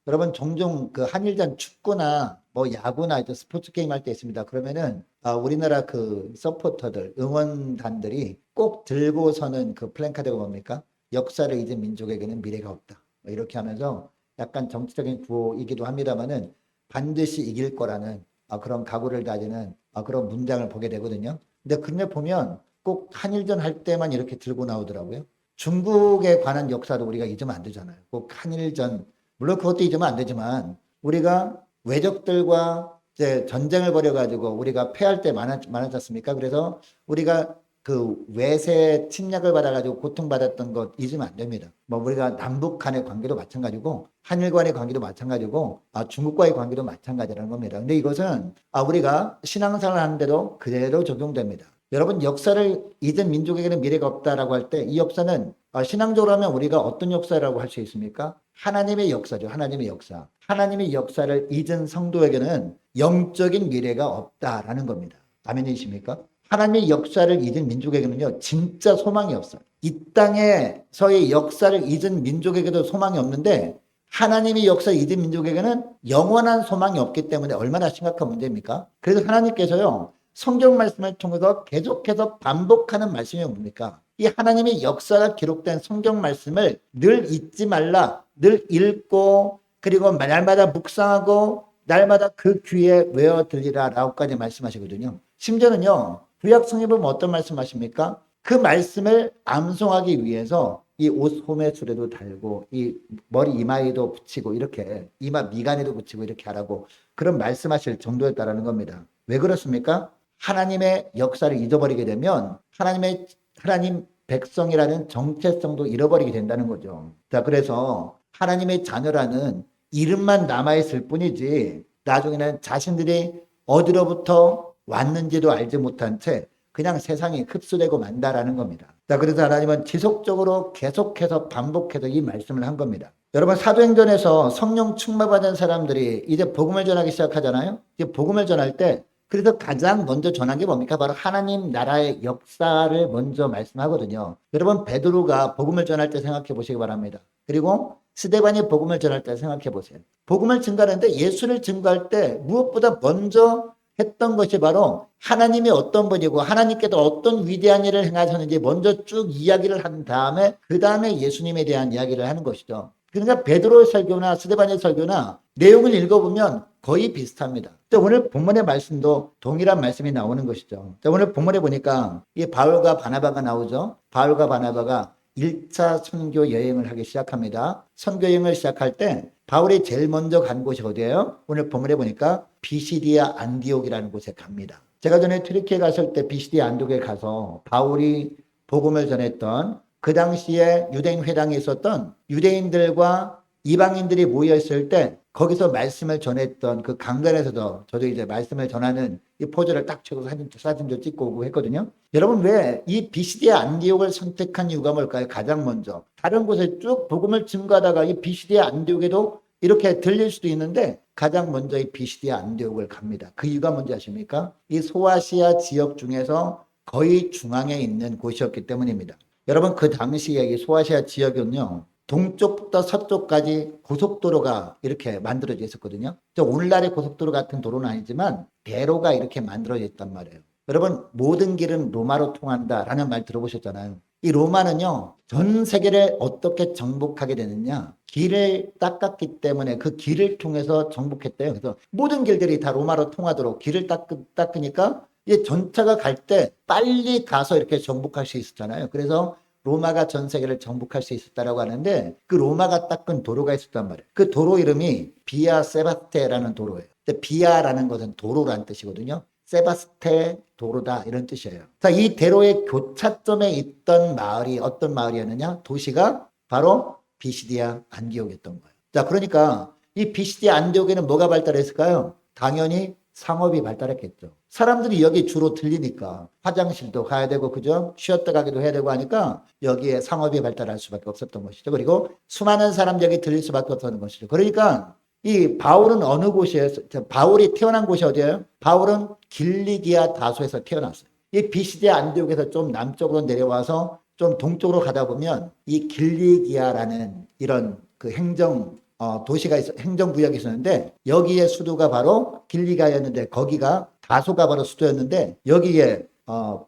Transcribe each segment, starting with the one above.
여러분 종종 그 한일전 축구나 뭐 야구나 이제 스포츠 게임 할 때 있습니다. 그러면은 우리나라 그 서포터들 응원단들이 꼭 들고 서는 그 플랜카드가 뭡니까? 역사를 잊은 민족에게는 미래가 없다. 뭐 이렇게 하면서 약간 정치적인 구호이기도 합니다만은 반드시 이길 거라는 그런 각오를 다지는 그런 문장을 보게 되거든요. 근데 그런데 보면 꼭 한일전 할 때만 이렇게 들고 나오더라고요. 중국에 관한 역사도 우리가 잊으면 안 되잖아요. 꼭 한일전 물론 그것도 잊으면 안 되지만 우리가 외적들과 이제 전쟁을 벌여가지고 우리가 패할 때 많았지 않습니까? 그래서 우리가 그 외세 침략을 받아가지고 고통받았던 것 잊으면 안 됩니다. 뭐 우리가 남북 간의 관계도 마찬가지고 한일 간의 관계도 마찬가지고 중국과의 관계도 마찬가지라는 겁니다. 근데 이것은 우리가 신앙생활을 하는데도 그대로 적용됩니다. 여러분 역사를 잊은 민족에게는 미래가 없다라고 할 때 이 역사는 신앙적으로 하면 우리가 어떤 역사라고 할 수 있습니까? 하나님의 역사죠. 하나님의 역사. 하나님의 역사를 잊은 성도에게는 영적인 미래가 없다라는 겁니다. 아멘이십니까? 하나님의 역사를 잊은 민족에게는요, 진짜 소망이 없어요. 이 땅에서의 역사를 잊은 민족에게도 소망이 없는데, 하나님의 역사를 잊은 민족에게는 영원한 소망이 없기 때문에 얼마나 심각한 문제입니까? 그래서 하나님께서요, 성경 말씀을 통해서 계속해서 반복하는 말씀이 뭡니까? 이 하나님의 역사가 기록된 성경 말씀을 늘 잊지 말라, 늘 읽고, 그리고 날마다 묵상하고, 날마다 그 귀에 외워 들리라 라고까지 말씀하시거든요. 심지어는요, 구약 성경에 보면 어떤 말씀하십니까? 그 말씀을 암송하기 위해서 이 옷 소매술에도 달고, 이 머리 이마에도 붙이고, 이렇게 이마 미간에도 붙이고 이렇게 하라고 그런 말씀하실 정도였다라는 겁니다. 왜 그렇습니까? 하나님의 역사를 잊어버리게 되면 하나님 백성이라는 정체성도 잃어버리게 된다는 거죠. 자, 그래서 하나님의 자녀라는 이름만 남아있을 뿐이지 나중에는 자신들이 어디로부터 왔는지도 알지 못한 채 그냥 세상에 흡수되고 만다라는 겁니다. 자, 그래서 하나님은 지속적으로 계속해서 반복해서 이 말씀을 한 겁니다. 여러분 사도행전에서 성령 충만받은 사람들이 이제 복음을 전하기 시작하잖아요. 이제 복음을 전할 때 그래서 가장 먼저 전한 게 뭡니까? 바로 하나님 나라의 역사를 먼저 말씀하거든요. 여러분 베드로가 복음을 전할 때 생각해 보시기 바랍니다. 그리고 스데반이 복음을 전할 때 생각해 보세요. 복음을 증거하는데 예수를 증거할 때 무엇보다 먼저 했던 것이 바로 하나님이 어떤 분이고 하나님께서 어떤 위대한 일을 행하셨는지 먼저 쭉 이야기를 한 다음에 그 다음에 예수님에 대한 이야기를 하는 것이죠. 그러니까 베드로의 설교나 스데반의 설교나 내용을 읽어보면 거의 비슷합니다. 오늘 본문의 말씀도 동일한 말씀이 나오는 것이죠. 오늘 본문에 보니까 이 바울과 바나바가 나오죠. 바울과 바나바가 1차 선교 여행을 하기 시작합니다. 선교 여행을 시작할 때 바울이 제일 먼저 간 곳이 어디예요? 오늘 본문에 보니까 비시디아 안디옥이라는 곳에 갑니다. 제가 전에 튀르키예 갔을 때 비시디아 안디옥에 가서 바울이 복음을 전했던 그 당시에 유대인 회당에 있었던 유대인들과 이방인들이 모여 있을 때 거기서 말씀을 전했던 그 강단에서도 저도 이제 말씀을 전하는 이 포즈를 딱 찍어서 사진도 찍고 오고 했거든요. 여러분 왜 이 비시디아 안디옥을 선택한 이유가 뭘까요? 가장 먼저 다른 곳에 쭉 복음을 증거하다가 이 비시디아 안디옥에도 이렇게 들릴 수도 있는데 가장 먼저 이 비시디아 안디옥을 갑니다. 그 이유가 뭔지 아십니까? 이 소아시아 지역 중에서 거의 중앙에 있는 곳이었기 때문입니다. 여러분 그 당시에 이 소아시아 지역은요. 동쪽부터 서쪽까지 고속도로가 이렇게 만들어져 있었거든요. 오늘날의 고속도로 같은 도로는 아니지만 대로가 이렇게 만들어져 있단 말이에요. 여러분 모든 길은 로마로 통한다라는 말 들어보셨잖아요. 이 로마는요. 전 세계를 어떻게 정복하게 되느냐. 길을 닦았기 때문에 그 길을 통해서 정복했대요. 그래서 모든 길들이 다 로마로 통하도록 길을 닦으니까 이 전차가 갈 때 빨리 가서 이렇게 정복할 수 있었잖아요. 그래서 로마가 전 세계를 정복할 수 있었다라고 하는데 그 로마가 닦은 도로가 있었단 말이에요. 그 도로 이름이 비아 세바스테라는 도로예요. 비아라는 것은 도로라는 뜻이거든요. 세바스테 도로다 이런 뜻이에요. 자, 이 대로의 교차점에 있던 마을이 어떤 마을이었느냐? 도시가 바로 비시디아 안디옥이었던 거예요. 자, 그러니까 이 비시디아 안디옥에는 뭐가 발달했을까요? 당연히 상업이 발달했겠죠. 사람들이 여기 주로 들리니까 화장실도 가야 되고 그죠? 쉬었다 가기도 해야 되고 하니까 여기에 상업이 발달할 수밖에 없었던 것이죠. 그리고 수많은 사람들이 여기 들릴 수밖에 없었던 것이죠. 그러니까 이 바울은 어느 곳이에요? 바울이 태어난 곳이 어디예요? 바울은 길리기아 다소에서 태어났어요. 이 비시디아 안디옥에서 좀 남쪽으로 내려와서 좀 동쪽으로 가다 보면 이 길리기아라는 이런 그 행정 도시가 행정구역이 있었는데 여기에 수도가 바로 길리가였는데 거기가 다소가 바로 수도였는데 여기에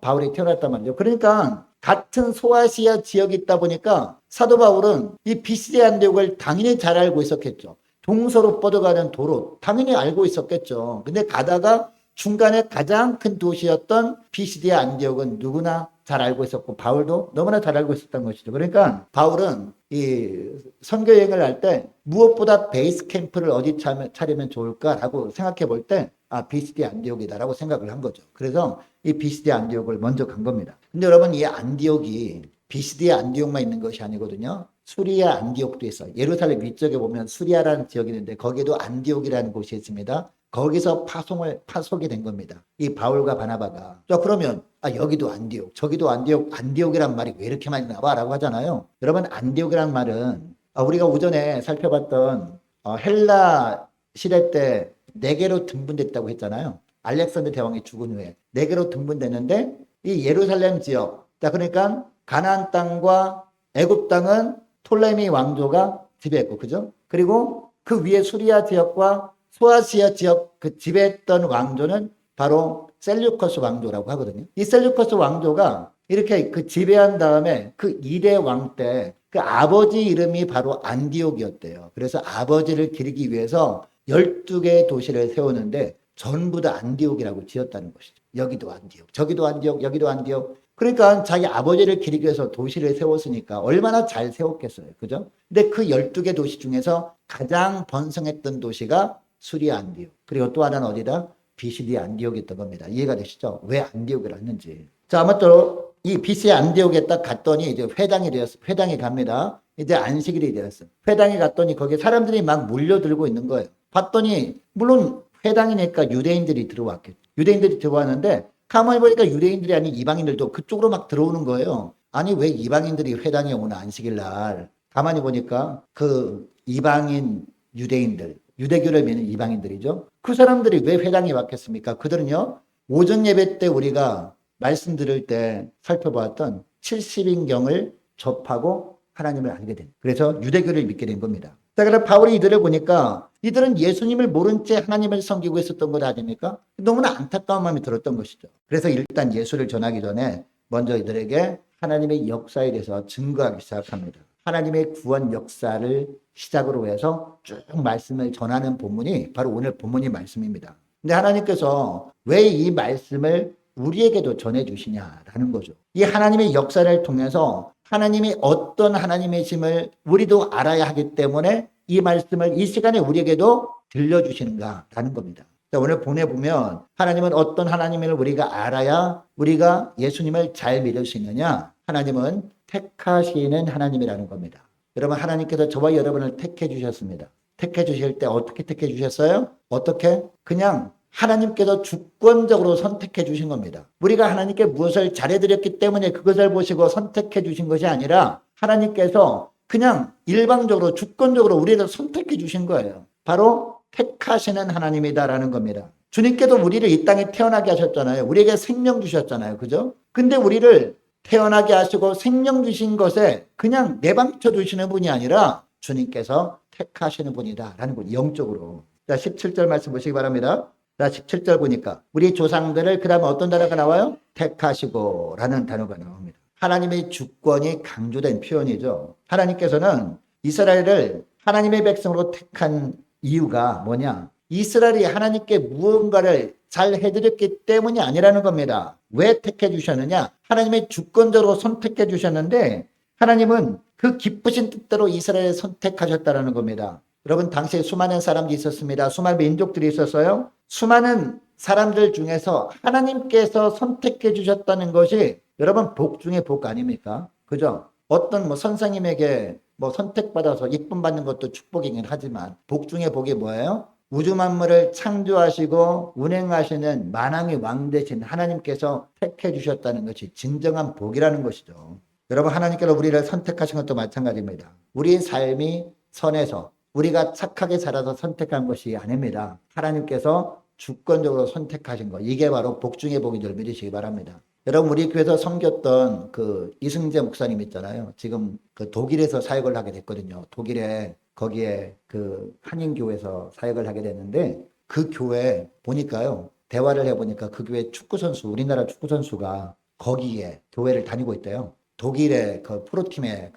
바울이 태어났단 말이죠. 그러니까 같은 소아시아 지역이 있다 보니까 사도 바울은 이 비시디아 안디옥을 당연히 잘 알고 있었겠죠. 동서로 뻗어가는 도로 당연히 알고 있었겠죠. 근데 가다가 중간에 가장 큰 도시였던 비시디아 안디옥은 누구나 잘 알고 있었고 바울도 너무나 잘 알고 있었던 것이죠. 그러니까 바울은 이 선교 여행을 할 때 무엇보다 베이스 캠프를 어디 차리면 좋을까라고 생각해 볼 때 비시디아 안디옥이다라고 생각을 한 거죠. 그래서 이 비시디아 안디옥을 먼저 간 겁니다. 근데 여러분 이 안디옥이 비시디아 안디옥만 있는 것이 아니거든요. 수리아 안디옥도 있어요. 예루살렘 위쪽에 보면 수리아라는 지역이 있는데 거기에도 안디옥이라는 곳이 있습니다. 거기서 파송이 된 겁니다. 이 바울과 바나바가. 자, 그러면 여기도 안디옥, 저기도 안디옥, 안디옥이란 말이 왜 이렇게 많이 나와라고 하잖아요. 여러분 안디옥이란 말은 우리가 오전에 살펴봤던 헬라 시대 때 네 개로 등분됐다고 했잖아요. 알렉산더 대왕이 죽은 후에 네 개로 등분됐는데 이 예루살렘 지역, 자 그러니까 가나안 땅과 애굽 땅은 톨레미 왕조가 지배했고, 그죠? 그리고 그 위에 수리아 지역과 소아시아 지역 그 지배했던 왕조는 바로 셀류커스 왕조라고 하거든요. 이 셀류커스 왕조가 이렇게 그 지배한 다음에 그 2대 왕 때 그 아버지 이름이 바로 안디옥이었대요. 그래서 아버지를 기리기 위해서 12개의 도시를 세우는데 전부 다 안디옥이라고 지었다는 것이죠. 여기도 안디옥, 저기도 안디옥, 여기도 안디옥. 그러니까 자기 아버지를 기리기 위해서 도시를 세웠으니까 얼마나 잘 세웠겠어요. 그죠? 근데 그 12개 도시 중에서 가장 번성했던 도시가 수리아 안디옥. 그리고 또 하나는 어디다? 비시디아 안디옥이었던 겁니다. 이해가 되시죠? 왜 안디옥을 했는지. 자, 아무쪼록 이 비시디아 안디옥에 딱 갔더니 이제 회당이 갑니다. 이제 안식일이 되었어요. 회당에 갔더니 거기에 사람들이 막 몰려들고 있는 거예요. 봤더니 물론 회당이니까 유대인들이 들어왔겠죠. 유대인들이 들어왔는데 가만히 보니까 유대인들이 아닌 이방인들도 그쪽으로 막 들어오는 거예요. 아니 왜 이방인들이 회당에 오나 안식일 날. 가만히 보니까 그 이방인 유대인들, 유대교를 믿는 이방인들이죠. 그 사람들이 왜 회당에 왔겠습니까? 그들은요. 오전 예배 때 우리가 말씀 들을 때 살펴보았던 70인경을 접하고 하나님을 알게 된. 그래서 유대교를 믿게 된 겁니다. 자, 그럼 바울이 이들을 보니까 이들은 예수님을 모른 채 하나님을 섬기고 있었던 것 아닙니까? 너무나 안타까운 마음이 들었던 것이죠. 그래서 일단 예수를 전하기 전에 먼저 이들에게 하나님의 역사에 대해서 증거하기 시작합니다. 하나님의 구원 역사를 시작으로 해서 쭉 말씀을 전하는 본문이 바로 오늘 본문의 말씀입니다. 근데 하나님께서 왜 이 말씀을 우리에게도 전해주시냐라는 거죠. 이 하나님의 역사를 통해서 하나님이 어떤 하나님이심을 우리도 알아야 하기 때문에 이 말씀을 이 시간에 우리에게도 들려주시는가라는 겁니다. 오늘 보내보면 하나님은 어떤 하나님을 우리가 알아야 우리가 예수님을 잘 믿을 수 있느냐? 하나님은 택하시는 하나님이라는 겁니다. 여러분 하나님께서 저와 여러분을 택해 주셨습니다. 택해 주실 때 어떻게 택해 주셨어요? 어떻게? 그냥 하나님께서 주권적으로 선택해 주신 겁니다. 우리가 하나님께 무엇을 잘해드렸기 때문에 그것을 보시고 선택해 주신 것이 아니라 하나님께서 그냥 일방적으로 주권적으로 우리를 선택해 주신 거예요. 바로 택하시는 하나님이다라는 겁니다. 주님께도 우리를 이 땅에 태어나게 하셨잖아요. 우리에게 생명 주셨잖아요. 그죠? 근데 우리를 태어나게 하시고 생명 주신 것에 그냥 내방쳐 두시는 분이 아니라 주님께서 택하시는 분이다라는 거 영적으로. 자, 17절 말씀 보시기 바랍니다. 자, 17절 보니까 우리 조상들을 그 다음에 어떤 단어가 나와요? 택하시고 라는 단어가 나옵니다. 하나님의 주권이 강조된 표현이죠. 하나님께서는 이스라엘을 하나님의 백성으로 택한 이유가 뭐냐? 이스라엘이 하나님께 무언가를 잘 해드렸기 때문이 아니라는 겁니다. 왜 택해 주셨느냐? 하나님의 주권적으로 선택해 주셨는데 하나님은 그 기쁘신 뜻대로 이스라엘을 선택하셨다는 겁니다. 여러분 당시에 수많은 사람들이 있었습니다. 수많은 민족들이 있었어요. 수많은 사람들 중에서 하나님께서 선택해 주셨다는 것이 여러분 복 중에 복 아닙니까? 그죠? 어떤 선생님에게 선택받아서 이쁨 받는 것도 축복이긴 하지만 복 중에 복이 뭐예요? 우주 만물을 창조하시고 운행하시는 만왕의 왕 되신 하나님께서 택해 주셨다는 것이 진정한 복이라는 것이죠. 여러분 하나님께서 우리를 선택하신 것도 마찬가지입니다. 우리의 삶이 선해서 우리가 착하게 살아서 선택한 것이 아닙니다. 하나님께서 주권적으로 선택하신 것. 이게 바로 복 중의 복인 줄 믿으시기 바랍니다. 여러분 우리 교회에서 섬겼던 그 이승재 목사님 있잖아요. 지금 그 독일에서 사역을 하게 됐거든요. 독일에 거기에 그 한인교회에서 사역을 하게 됐는데 그 교회 보니까요. 대화를 해보니까 그 교회 축구선수, 우리나라 축구선수가 거기에 교회를 다니고 있대요. 독일의 그 프로팀에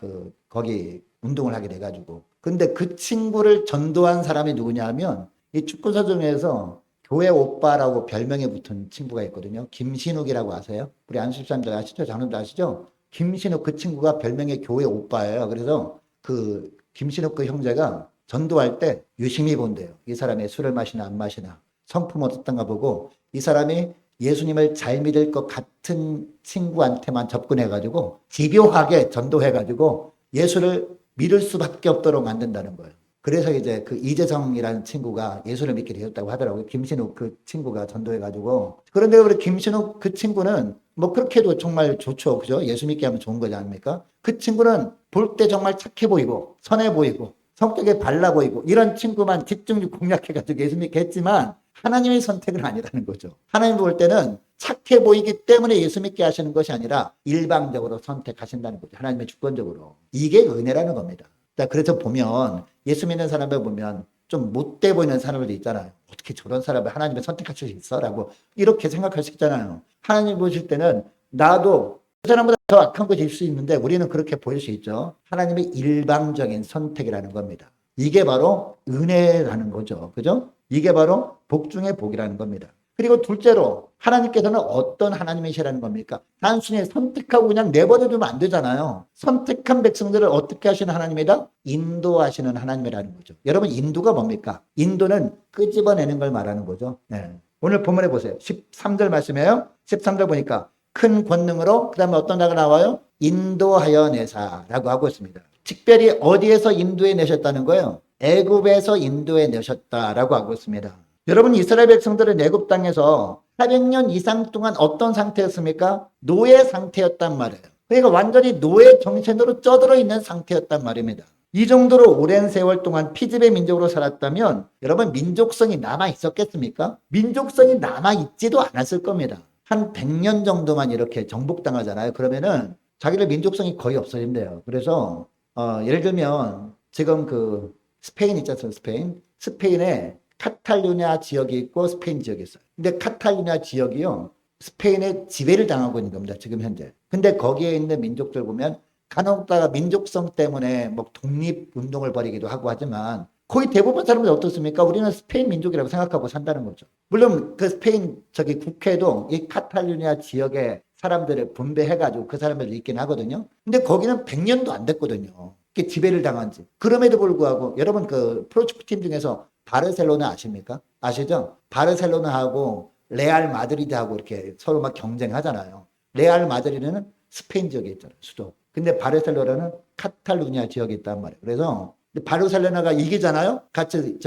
거기 운동을 하게 돼가지고. 근데 그 친구를 전도한 사람이 누구냐 하면 이 축구선수 중에서 교회 오빠라고 별명에 붙은 친구가 있거든요. 김신욱이라고 아세요? 우리 안수집사님들 아시죠? 장로님들 아시죠? 김신욱 그 친구가 별명이 교회 오빠예요. 그래서 그 김신욱 그 형제가 전도할 때 유심히 본대요. 이 사람이 술을 마시나 안 마시나 성품 어떻던가 보고 이 사람이 예수님을 잘 믿을 것 같은 친구한테만 접근해가지고 집요하게 전도해가지고 예수를 믿을 수밖에 없도록 만든다는 거예요. 그래서 이제 그 이재성이라는 친구가 예수를 믿게 되었다고 하더라고요. 김신욱 그 친구가 전도해가지고. 그런데 우리 김신욱 그 친구는 뭐 그렇게도 정말 좋죠. 그죠? 예수 믿게 하면 좋은 거지 않습니까? 그 친구는 볼 때 정말 착해 보이고 선해 보이고 성격에 발라 보이고 이런 친구만 집중력 공략해가지고 예수 믿게 했지만 하나님의 선택은 아니라는 거죠. 하나님 볼 때는 착해 보이기 때문에 예수 믿게 하시는 것이 아니라 일방적으로 선택하신다는 거죠. 하나님의 주권적으로. 이게 은혜라는 겁니다. 그래서 보면 예수 믿는 사람을 보면 좀 못돼 보이는 사람들도 있잖아요. 어떻게 저런 사람을 하나님이 선택하실 수 있어? 라고 이렇게 생각할 수 있잖아요. 하나님 보실 때는 나도 그 사람보다 더 악한 것일 수 있는데 우리는 그렇게 보일 수 있죠. 하나님의 일방적인 선택이라는 겁니다. 이게 바로 은혜라는 거죠. 그죠? 이게 바로 복 중의 복이라는 겁니다. 그리고 둘째로 하나님께서는 어떤 하나님이시라는 겁니까? 단순히 선택하고 그냥 내버려 두면 안 되잖아요. 선택한 백성들을 어떻게 하시는 하나님이다? 인도하시는 하나님이라는 거죠. 여러분 인도가 뭡니까? 인도는 끄집어내는 걸 말하는 거죠. 네. 오늘 본문에 보세요. 13절 말씀이에요. 13절 보니까 큰 권능으로 그 다음에 어떤 단어가 나와요? 인도하여 내사라고 하고 있습니다. 특별히 어디에서 인도해 내셨다는 거예요? 애굽에서 인도해 내셨다라고 하고 있습니다. 여러분 이스라엘 백성들은 애굽 땅에서 400년 이상 동안 어떤 상태였습니까? 노예 상태였단 말이에요. 그러니까 완전히 노예 정신으로 쪄들어 있는 상태였단 말입니다. 이 정도로 오랜 세월 동안 피지배 민족으로 살았다면 여러분 민족성이 남아 있었겠습니까? 민족성이 남아 있지도 않았을 겁니다. 한 100년 정도만 이렇게 정복당하잖아요. 그러면은 자기들 민족성이 거의 없어진대요. 그래서 예를 들면 지금 그 스페인 있잖아요. 스페인에 카탈루냐 지역이 있고 스페인 지역이 있어요. 근데 카탈루냐 지역이요. 스페인의 지배를 당하고 있는 겁니다. 지금 현재. 근데 거기에 있는 민족들 보면 간혹다가 민족성 때문에 뭐 독립운동을 벌이기도 하고 하지만 거의 대부분 사람들이 어떻습니까? 우리는 스페인 민족이라고 생각하고 산다는 거죠. 물론 그 스페인 국회도 이 카탈루냐 지역의 사람들을 분배해가지고 그 사람들을 있긴 하거든요. 근데 거기는 100년도 안 됐거든요. 지배를 당한 지. 그럼에도 불구하고 여러분 그 프로축구 팀 중에서 바르셀로나 아십니까? 아시죠? 바르셀로나하고 레알 마드리드하고 이렇게 서로 막 경쟁하잖아요. 레알 마드리드는 스페인 지역에 있잖아요. 수도. 근데 바르셀로나는 카탈루냐 지역에 있단 말이에요. 그래서 바르셀로나가 이기잖아요. 같이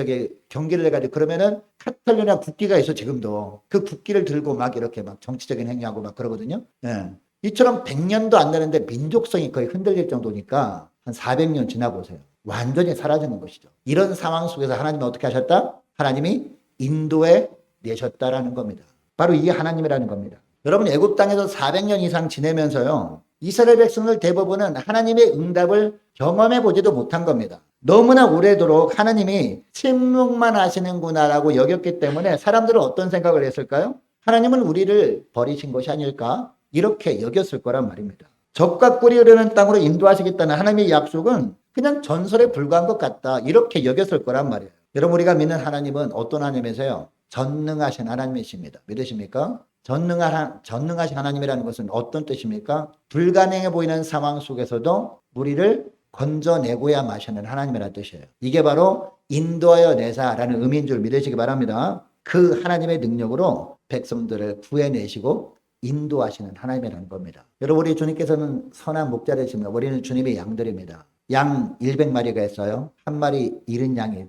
경기를 해가지고 그러면은 카탈루냐 국기가 있어 지금도. 그 국기를 들고 막 이렇게 막 정치적인 행위하고 막 그러거든요. 예. 이처럼 100년도 안 되는데 민족성이 거의 흔들릴 정도니까 한 400년 지나보세요. 완전히 사라지는 것이죠. 이런 상황 속에서 하나님이 어떻게 하셨다? 하나님이 인도해 내셨다라는 겁니다. 바로 이게 하나님이라는 겁니다. 여러분 애굽 땅에서 400년 이상 지내면서요. 이스라엘 백성들 대부분은 하나님의 응답을 경험해 보지도 못한 겁니다. 너무나 오래도록 하나님이 침묵만 하시는구나라고 여겼기 때문에 사람들은 어떤 생각을 했을까요? 하나님은 우리를 버리신 것이 아닐까? 이렇게 여겼을 거란 말입니다. 적과 꿀이 흐르는 땅으로 인도하시겠다는 하나님의 약속은 그냥 전설에 불과한 것 같다. 이렇게 여겼을 거란 말이에요. 여러분 우리가 믿는 하나님은 어떤 하나님이세요? 전능하신 하나님이십니다. 믿으십니까? 전능하신 하나님이라는 것은 어떤 뜻입니까? 불가능해 보이는 상황 속에서도 우리를 건져내고야 마시는 하나님이라는 뜻이에요. 이게 바로 인도하여 내사라는 의미인 줄 믿으시기 바랍니다. 그 하나님의 능력으로 백성들을 구해내시고 인도하시는 하나님이라는 겁니다. 여러분 우리 주님께서는 선한 목자 되십니다. 우리는 주님의 양들입니다. 양 100마리가 있어요. 한 마리 잃은 양이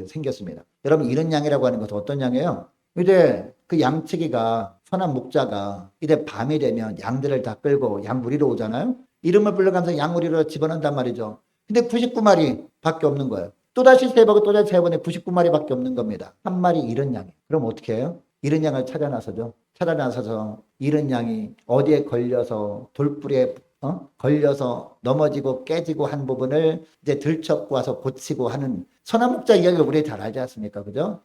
생겼습니다. 여러분 잃은 양이라고 하는 것은 어떤 양이에요? 이제 그 양치기가 선한 목자가 이제 밤이 되면 양들을 다 끌고 양무리로 오잖아요. 이름을 불러가면서 양무리로 집어넣는단 말이죠. 근데 99마리 밖에 없는 거예요. 또다시 세보고 또다시 세번에 99마리밖에 없는 겁니다. 한 마리 잃은 양이. 그럼 어떻게 해요? 잃은 양을 찾아 나서죠. 찾아 나서서 잃은 양이 어디에 걸려서 돌불에 걸려서 넘어지고 깨지고 한 부분을 이제 들쳐고 와서 고치고 하는 선한 목자 이야기를 우리 잘 알지 않습니까? 그죠?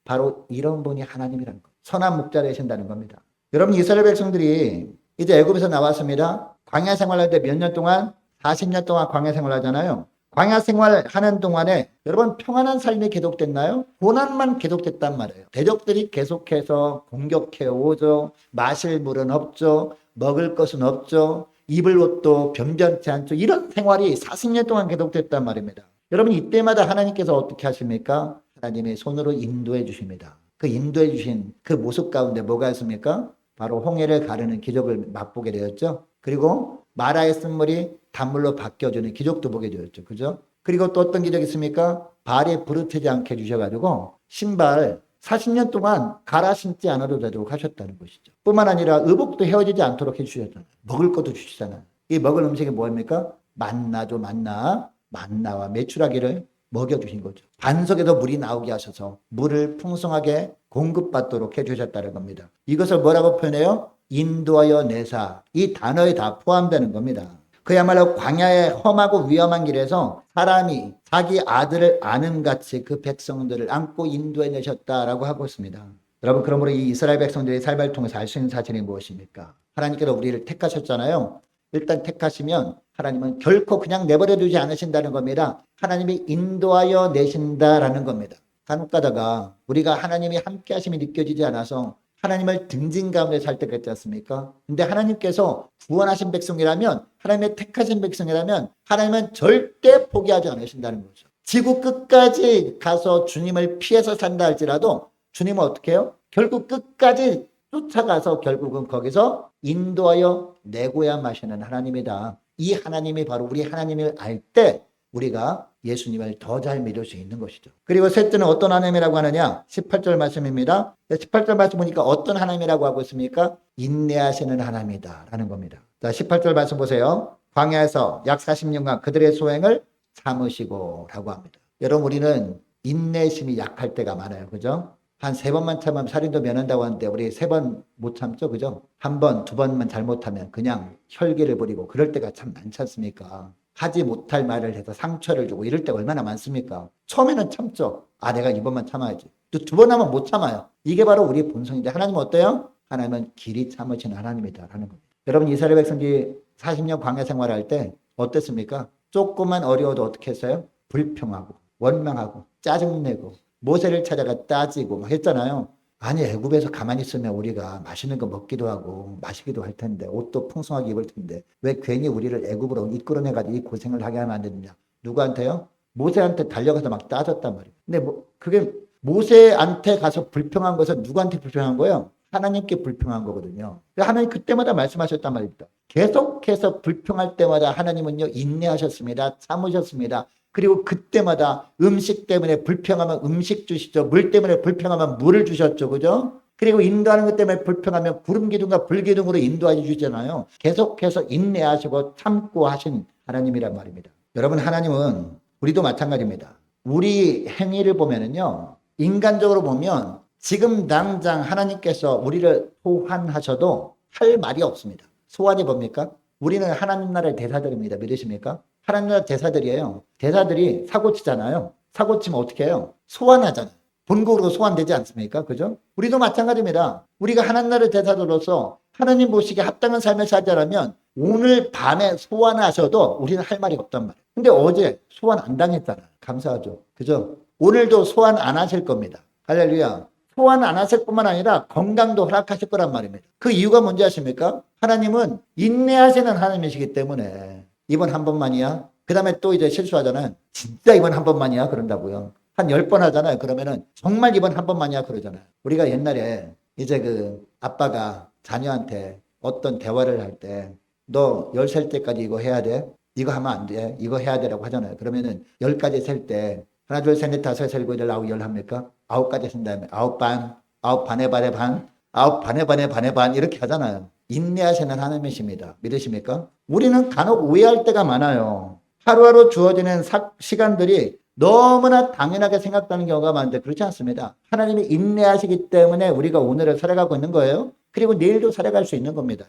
바로 이런 분이 하나님이라는 거. 선한 목자 되신다는 겁니다. 여러분 이스라엘 백성들이 이제 애굽에서 나왔습니다. 광야 생활할 때 몇 년 동안 40년 동안 광야 생활하잖아요. 광야 생활하는 동안에 여러분 평안한 삶이 계속됐나요? 고난만 계속됐단 말이에요. 대적들이 계속해서 공격해 오죠. 마실 물은 없죠. 먹을 것은 없죠. 입을 옷도 변변치 않죠. 이런 생활이 40년 동안 계속됐단 말입니다. 여러분 이때마다 하나님께서 어떻게 하십니까? 하나님의 손으로 인도해 주십니다. 그 인도해 주신 그 모습 가운데 뭐가 있습니까? 바로 홍해를 가르는 기적을 맛보게 되었죠. 그리고 마라의 쓴물이 단물로 바뀌어주는 기적도 보게 되었죠. 그죠? 그리고 또 어떤 기적이 있습니까? 발에 부르트지 않게 해주셔가지고 신발 40년 동안 갈아 신지 않아도 되도록 하셨다는 것이죠. 뿐만 아니라 의복도 헤어지지 않도록 해주셨잖아요. 먹을 것도 주시잖아요. 이 먹을 음식이 뭐입니까? 만나죠, 만나. 만나와 메추라기를 먹여주신 거죠. 반석에서 물이 나오게 하셔서 물을 풍성하게 공급받도록 해주셨다는 겁니다. 이것을 뭐라고 표현해요? 인도하여 내사. 이 단어에 다 포함되는 겁니다. 그야말로 광야의 험하고 위험한 길에서 사람이 자기 아들을 아는 같이 그 백성들을 안고 인도해 내셨다라고 하고 있습니다. 여러분 그러므로 이 이스라엘 백성들의 삶을 통해서 알 수 있는 사실이 무엇입니까? 하나님께서 우리를 택하셨잖아요. 일단 택하시면 하나님은 결코 그냥 내버려 두지 않으신다는 겁니다. 하나님이 인도하여 내신다라는 겁니다. 간혹 가다가 우리가 하나님이 함께 하심이 느껴지지 않아서 하나님을 등진 가운데 살 때 그랬지 않습니까? 근데 하나님께서 구원하신 백성이라면, 하나님의 택하신 백성이라면 하나님은 절대 포기하지 않으신다는 거죠. 지구 끝까지 가서 주님을 피해서 산다 할지라도 주님은 어떻게 해요? 결국 끝까지 쫓아가서 결국은 거기서 인도하여 내고야 마시는 하나님이다. 이 하나님이 바로 우리 하나님을 알 때 우리가 예수님을 더 잘 믿을 수 있는 것이죠. 그리고 셋째는 어떤 하나님이라고 하느냐? 18절 말씀입니다. 18절 말씀 보니까 어떤 하나님이라고 하고 있습니까? 인내하시는 하나님이다 라는 겁니다. 자, 18절 말씀 보세요. 광야에서 약 40년간 그들의 소행을 참으시고 라고 합니다. 여러분 우리는 인내심이 약할 때가 많아요. 그죠? 한 3번만 참으면 살인도 면한다고 하는데 우리 3번 못 참죠. 그죠? 1번, 2번만 잘못하면 그냥 혈기를 부리고 그럴 때가 참 많지 않습니까? 하지 못할 말을 해서 상처를 주고 이럴 때가 얼마나 많습니까? 처음에는 참죠. 아, 내가 이번만 참아야지. 또 2번 하면 못 참아요. 이게 바로 우리 본성인데 하나님은 어때요? 하나님은 길이 참으시는 하나님이다라는 겁니다. 여러분 이스라엘 백성들이 40년 광야 생활할 때 어땠습니까? 조금만 어려워도 어떻게 했어요? 불평하고 원망하고 짜증내고 모세를 찾아가 따지고 막 했잖아요. 아니 애굽에서 가만히 있으면 우리가 맛있는 거 먹기도 하고 마시기도 할 텐데 옷도 풍성하게 입을 텐데 왜 괜히 우리를 애굽으로 이끌어내가지고 이 고생을 하게 하면 안 되느냐. 누구한테요? 모세한테 달려가서 막 따졌단 말이에요. 근데 그게 모세한테 가서 불평한 것은 누구한테 불평한 거예요? 하나님께 불평한 거거든요. 하나님 그때마다 말씀하셨단 말입니다. 계속해서 불평할 때마다 하나님은요 인내하셨습니다. 참으셨습니다. 그리고 그때마다 음식 때문에 불평하면 음식 주시죠. 물 때문에 불평하면 물을 주셨죠. 그죠? 그리고 인도하는 것 때문에 불평하면 구름 기둥과 불 기둥으로 인도해 주잖아요. 계속해서 인내하시고 참고 하신 하나님이란 말입니다. 여러분 하나님은 우리도 마찬가지입니다. 우리 행위를 보면은요. 인간적으로 보면 지금 당장 하나님께서 우리를 소환하셔도 할 말이 없습니다. 소환이 뭡니까? 우리는 하나님 나라의 대사들입니다. 믿으십니까? 하나님 나라 대사들이에요. 대사들이 사고 치잖아요. 사고 치면 어떻게 해요? 소환하잖아요. 본국으로 소환되지 않습니까? 그죠? 우리도 마찬가지입니다. 우리가 하나님 나라의 대사들로서 하나님 보시기에 합당한 삶을 살자라면 오늘 밤에 소환하셔도 우리는 할 말이 없단 말이에요. 근데 어제 소환 안 당했잖아요. 감사하죠. 그죠? 오늘도 소환 안 하실 겁니다. 할렐루야. 소환 안 하실 뿐만 아니라 건강도 허락하실 거란 말입니다. 그 이유가 뭔지 아십니까? 하나님은 인내하시는 하나님이시기 때문에 이번 한 번만이야? 그 다음에 또 이제 실수하잖아요. 진짜 이번 한 번만이야? 그런다고요. 한 10번 하잖아요. 그러면은 정말 이번 한 번만이야? 그러잖아요. 우리가 옛날에 이제 그 아빠가 자녀한테 어떤 대화를 할 때 너 10살 때까지 이거 해야 돼? 이거 하면 안 돼? 이거 해야 되라고 하잖아요. 그러면은 10가지 셀 때 하나, 둘, 셋, 넷, 다섯, 여섯, 일곱, 여덟, 아홉, 열 합니까? 9가지 쓴 다음에 9반, 9반에 반에 반, 9반에 반에 반에 반 이렇게 하잖아요. 인내하시는 하나님이십니다. 믿으십니까? 우리는 간혹 오해할 때가 많아요. 하루하루 주어지는 시간들이 너무나 당연하게 생각되는 경우가 많은데 그렇지 않습니다. 하나님이 인내하시기 때문에 우리가 오늘을 살아가고 있는 거예요. 그리고 내일도 살아갈 수 있는 겁니다.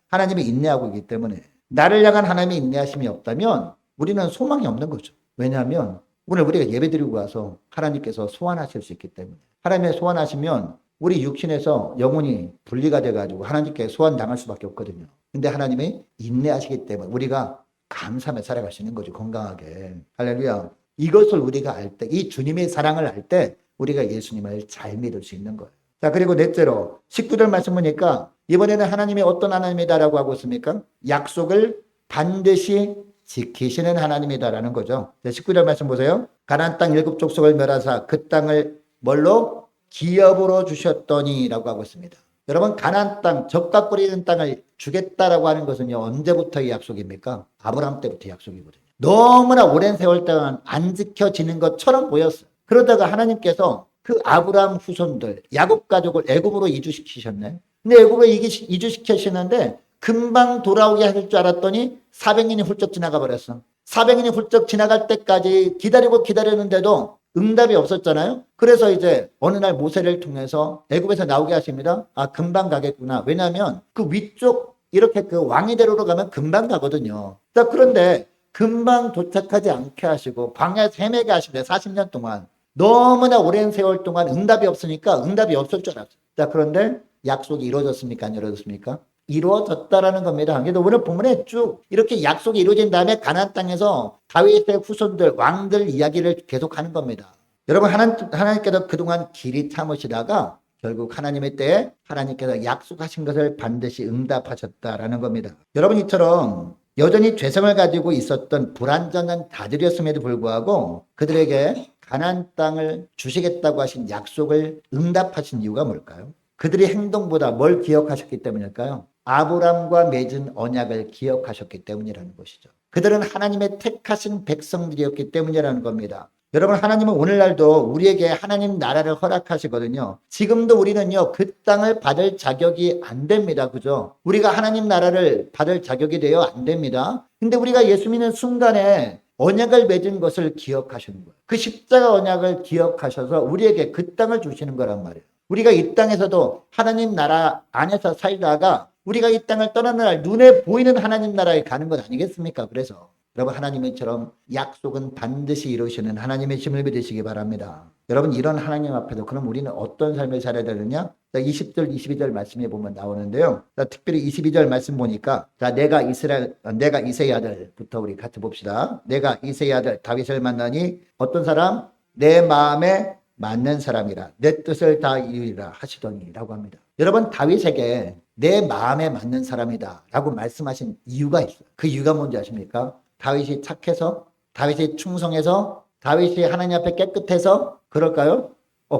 하나님이 인내하고 있기 때문에. 나를 향한 하나님의 인내하심이 없다면 우리는 소망이 없는 거죠. 왜냐하면 오늘 우리가 예배드리고 와서 하나님께서 소환하실 수 있기 때문에, 하나님의 소환하시면 우리 육신에서 영혼이 분리가 돼가지고 하나님께 소환당할 수밖에 없거든요. 근데 하나님이 인내하시기 때문에 우리가 감사하며 살아갈 수 있는 거죠. 건강하게. 할렐루야. 이것을 우리가 알 때, 이 주님의 사랑을 알 때 우리가 예수님을 잘 믿을 수 있는 거예요. 자, 그리고 넷째로 19절 말씀 보니까 이번에는 하나님이 어떤 하나님이다라고 하고 있습니까? 약속을 반드시 지키시는 하나님이다라는 거죠. 19절 말씀 보세요. 가나안 땅 7족속을 멸하사 그 땅을 뭘로? 기업으로 주셨더니 라고 하고 있습니다. 여러분, 가나안 땅, 젖과 꿀이 있는 땅을 주겠다라고 하는 것은요, 언제부터의 약속입니까? 아브라함 때부터 약속이거든요. 너무나 오랜 세월 동안 안 지켜지는 것처럼 보였어요. 그러다가 하나님께서 그 아브라함 후손들, 야곱 가족을 애굽으로 이주시키셨네. 근데 애굽으로 이주시키시는데 금방 돌아오게 하실 줄 알았더니 400년이 훌쩍 지나가 버렸어. 400년이 훌쩍 지나갈 때까지 기다리고 기다렸는데도 응답이 없었잖아요. 그래서 이제 어느 날 모세를 통해서 애굽에서 나오게 하십니다. 아, 금방 가겠구나. 왜냐하면 그 위쪽 이렇게 그 왕위대로로 가면 금방 가거든요. 자, 그런데 금방 도착하지 않게 하시고 광야에서 헤매게 하시는데 40년 동안 너무나 오랜 세월 동안 응답이 없으니까 응답이 없을 줄 알았어요. 자, 그런데 약속이 이루어졌습니까? 안 이루어졌습니까? 이루어졌다라는 겁니다. 그래서 오늘 본문에 쭉 이렇게 약속이 이루어진 다음에 가나안 땅에서 다윗의 후손들, 왕들 이야기를 계속하는 겁니다. 여러분, 하나님께서 그동안 길이 참으시다가 결국 하나님의 때에 하나님께서 약속하신 것을 반드시 응답하셨다라는 겁니다. 여러분, 이처럼 여전히 죄성을 가지고 있었던 불완전한 다들이었음에도 불구하고 그들에게 가나안 땅을 주시겠다고 하신 약속을 응답하신 이유가 뭘까요? 그들의 행동보다 뭘 기억하셨기 때문일까요? 아브람과 맺은 언약을 기억하셨기 때문이라는 것이죠. 그들은 하나님의 택하신 백성들이었기 때문이라는 겁니다. 여러분, 하나님은 오늘날도 우리에게 하나님 나라를 허락하시거든요. 지금도 우리는요, 그 땅을 받을 자격이 안 됩니다. 그죠? 우리가 하나님 나라를 받을 자격이 되어 안 됩니다. 근데 우리가 예수 믿는 순간에 언약을 맺은 것을 기억하시는 거예요. 그 십자가 언약을 기억하셔서 우리에게 그 땅을 주시는 거란 말이에요. 우리가 이 땅에서도 하나님 나라 안에서 살다가 우리가 이 땅을 떠나는 날 눈에 보이는 하나님 나라에 가는 것 아니겠습니까? 그래서 여러분, 하나님처럼 약속은 반드시 이루시는 하나님의 힘을 믿으시기 바랍니다. 여러분, 이런 하나님 앞에서 그럼 우리는 어떤 삶을 살아야 되느냐? 20절, 22절 말씀에 보면 나오는데요. 특별히 22절 말씀 보니까 내가 이새의 아들부터 우리 같이 봅시다. 내가 이새의 아들 다윗을 만나니 어떤 사람? 내 마음에 맞는 사람이라 내 뜻을 다 이루리라 하시더니 라고 합니다. 여러분, 다윗에게 내 마음에 맞는 사람이다 라고 말씀하신 이유가 있어요. 그 이유가 뭔지 아십니까? 다윗이 착해서, 다윗이 충성해서, 다윗이 하나님 앞에 깨끗해서 그럴까요?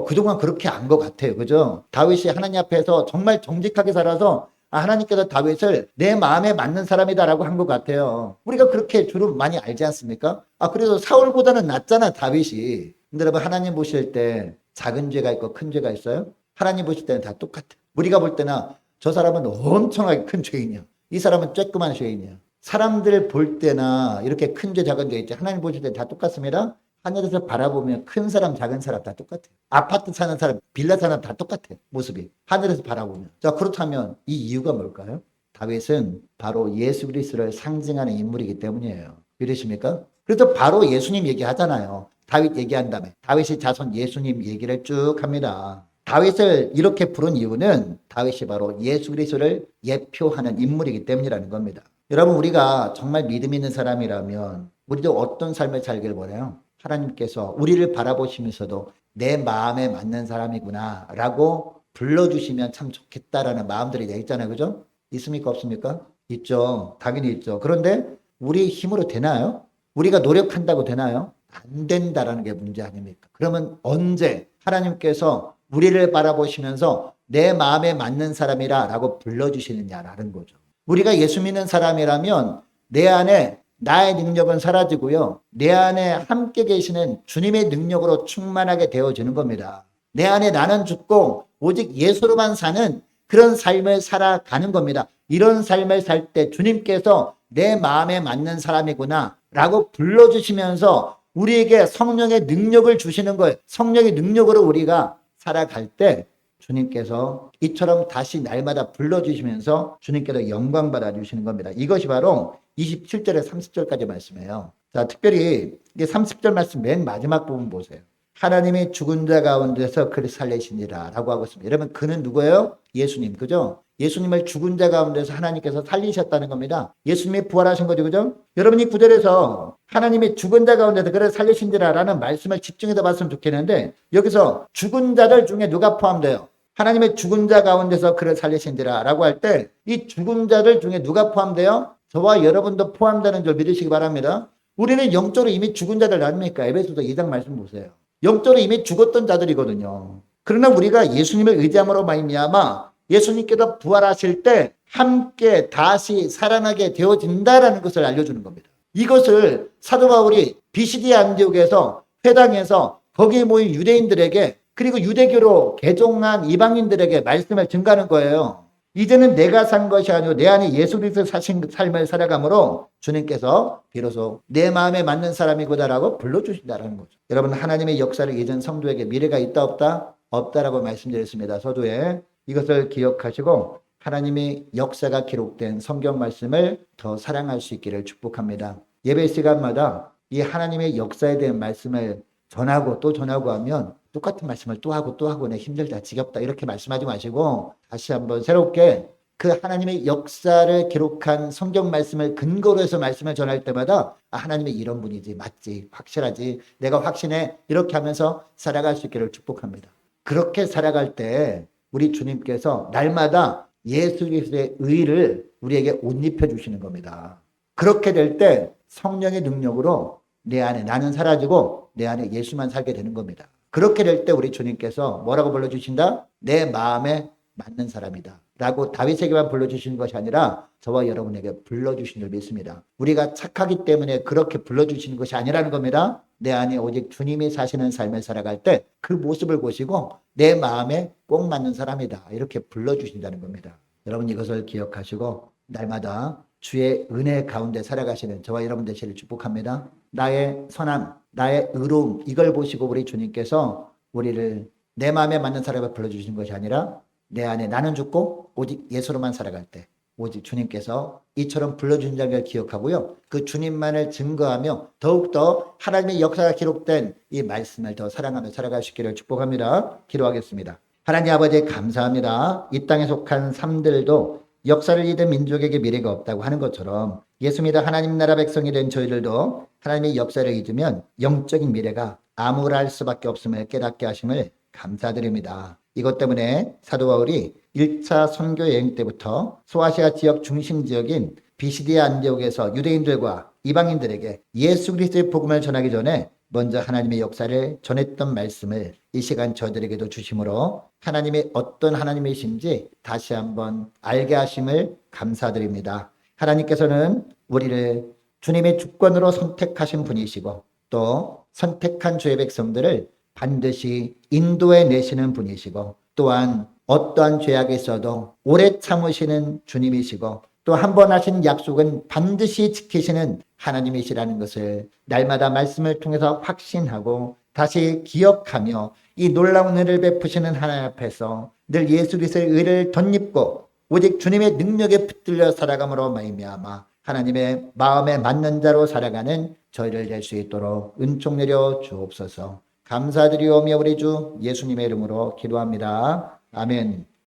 그동안 그렇게 안 것 같아요. 그죠? 다윗이 하나님 앞에서 정말 정직하게 살아서 하나님께서 다윗을 내 마음에 맞는 사람이다라고 한 것 같아요. 우리가 그렇게 주로 많이 알지 않습니까? 그래도 사울보다는 낫잖아, 다윗이. 근데 여러분, 하나님 보실 때 작은 죄가 있고 큰 죄가 있어요? 하나님 보실 때는 다 똑같아. 우리가 볼 때는 저 사람은 엄청나게 큰 죄인이야. 이 사람은 쬐끄만 죄인이야. 사람들 볼 때나 이렇게 큰 죄, 작은 죄 있지. 하나님 보실 때 다 똑같습니다. 하늘에서 바라보면 큰 사람, 작은 사람 다 똑같아요. 아파트 사는 사람, 빌라 사는 사람 다 똑같아요. 모습이. 하늘에서 바라보면. 자, 그렇다면 이 이유가 뭘까요? 다윗은 바로 예수 그리스도를 상징하는 인물이기 때문이에요. 믿으십니까? 그래서 바로 예수님 얘기하잖아요. 다윗 얘기한 다음에 다윗의 자손 예수님 얘기를 쭉 합니다. 다윗을 이렇게 부른 이유는 다윗이 바로 예수 그리스도를 예표하는 인물이기 때문이라는 겁니다. 여러분, 우리가 정말 믿음 있는 사람이라면 우리도 어떤 삶을 살길 원해요? 하나님께서 우리를 바라보시면서도 내 마음에 맞는 사람이구나 라고 불러주시면 참 좋겠다라는 마음들이 내 있잖아요. 그죠? 있습니까? 없습니까? 있죠. 당연히 있죠. 그런데 우리 힘으로 되나요? 우리가 노력한다고 되나요? 안 된다라는 게 문제 아닙니까? 그러면 언제 하나님께서 우리를 바라보시면서 내 마음에 맞는 사람이라 라고 불러주시느냐라는 거죠. 우리가 예수 믿는 사람이라면 내 안에 나의 능력은 사라지고요. 내 안에 함께 계시는 주님의 능력으로 충만하게 되어지는 겁니다. 내 안에 나는 죽고 오직 예수로만 사는 그런 삶을 살아가는 겁니다. 이런 삶을 살 때 주님께서 내 마음에 맞는 사람이구나 라고 불러주시면서 우리에게 성령의 능력을 주시는 거예요. 성령의 능력으로 우리가 살아갈 때 주님께서 이처럼 다시 날마다 불러주시면서 주님께서 영광 받아주시는 겁니다. 이것이 바로 27절에 30절까지 말씀이에요. 자, 특별히 이게 30절 말씀 맨 마지막 부분 보세요. 하나님이 죽은 자 가운데서 그를 살리시니라 라고 하고 있습니다. 여러분, 그는 누구예요? 예수님, 그죠? 예수님을 죽은 자 가운데서 하나님께서 살리셨다는 겁니다. 예수님이 부활하신 거죠, 그죠? 여러분이 구절에서 하나님이 죽은 자 가운데서 그를 살리신지라 라는 말씀을 집중해서 봤으면 좋겠는데, 여기서 죽은 자들 중에 누가 포함돼요? 하나님의 죽은 자 가운데서 그를 살리신지라 라고 할 때, 이 죽은 자들 중에 누가 포함돼요? 저와 여러분도 포함되는 줄 믿으시기 바랍니다. 우리는 영적으로 이미 죽은 자들 아닙니까? 에베소서 2장 말씀 보세요. 영적으로 이미 죽었던 자들이거든요. 그러나 우리가 예수님을 의지함으로 말미암아 예수님께서 부활하실 때 함께 다시 살아나게 되어진다라는 것을 알려주는 겁니다. 이것을 사도 바울이 비시디 안디옥에서 회당에서 거기에 모인 유대인들에게 그리고 유대교로 개종한 이방인들에게 말씀을 증가하는 거예요. 이제는 내가 산 것이 아니고 내 안에 예수 그리스도 사신 삶을 살아가므로 주님께서 비로소 내 마음에 맞는 사람이구나라고 불러주신다는 거죠. 여러분, 하나님의 역사를 잊은 성도에게 미래가 있다 없다? 없다라고 말씀드렸습니다. 서두에 이것을 기억하시고 하나님의 역사가 기록된 성경 말씀을 더 사랑할 수 있기를 축복합니다. 예배 시간마다 이 하나님의 역사에 대한 말씀을 전하고 또 전하고 하면 똑같은 말씀을 또 하고 또 하고 내 힘들다 지겹다 이렇게 말씀하지 마시고 다시 한번 새롭게 그 하나님의 역사를 기록한 성경 말씀을 근거로 해서 말씀을 전할 때마다 하나님이 이런 분이지 맞지 확실하지 내가 확신해 이렇게 하면서 살아갈 수 있기를 축복합니다. 그렇게 살아갈 때 우리 주님께서 날마다 예수 그리스도의 의를 우리에게 옷 입혀 주시는 겁니다. 그렇게 될 때 성령의 능력으로 내 안에 나는 사라지고 내 안에 예수만 살게 되는 겁니다. 그렇게 될 때 우리 주님께서 뭐라고 불러주신다? 내 마음에 맞는 사람이다 라고 다윗에게만 불러주시는 것이 아니라 저와 여러분에게 불러주신 줄 믿습니다. 우리가 착하기 때문에 그렇게 불러주시는 것이 아니라는 겁니다. 내 안에 오직 주님이 사시는 삶을 살아갈 때 그 모습을 보시고 내 마음에 꼭 맞는 사람이다 이렇게 불러주신다는 겁니다. 여러분 이것을 기억하시고 날마다 주의 은혜 가운데 살아가시는 저와 여러분 되시기를 축복합니다. 나의 선함, 나의 의로움 이걸 보시고 우리 주님께서 우리를 내 마음에 맞는 사람을 불러주시는 것이 아니라 내 안에 나는 죽고 오직 예수로만 살아갈 때 오직 주님께서 이처럼 불러주신다는 걸 기억하고요. 그 주님만을 증거하며 더욱더 하나님의 역사가 기록된 이 말씀을 더 사랑하며 살아갈 수 있기를 축복합니다. 기도하겠습니다. 하나님 아버지 감사합니다. 이 땅에 속한 삶들도 역사를 잊은 민족에게 미래가 없다고 하는 것처럼 예수 믿어 하나님 나라 백성이 된 저희들도 하나님의 역사를 잊으면 영적인 미래가 암울할 수밖에 없음을 깨닫게 하심을 감사드립니다. 이것 때문에 사도 바울이 1차 선교 여행 때부터 소아시아 지역 중심 지역인 비시디아 안디옥에서 유대인들과 이방인들에게 예수 그리스도의 복음을 전하기 전에 먼저 하나님의 역사를 전했던 말씀을 이 시간 저들에게도 주심으로 하나님이 어떤 하나님이신지 다시 한번 알게 하심을 감사드립니다. 하나님께서는 우리를 주님의 주권으로 선택하신 분이시고 또 선택한 주의 백성들을 반드시 인도해 내시는 분이시고 또한 어떠한 죄악이 있어도 오래 참으시는 주님이시고 또 한 번 하신 약속은 반드시 지키시는 하나님이시라는 것을 날마다 말씀을 통해서 확신하고 다시 기억하며 이 놀라운 은혜를 베푸시는 하나님 앞에서 늘 예수 그리스도의 의를 덧입고 오직 주님의 능력에 붙들려 살아감으로 말미암아 하나님의 마음에 맞는 자로 살아가는 저희를 될 수 있도록 은총 내려 주옵소서. 감사드리오며 우리 주 예수님의 이름으로 기도합니다. 아멘.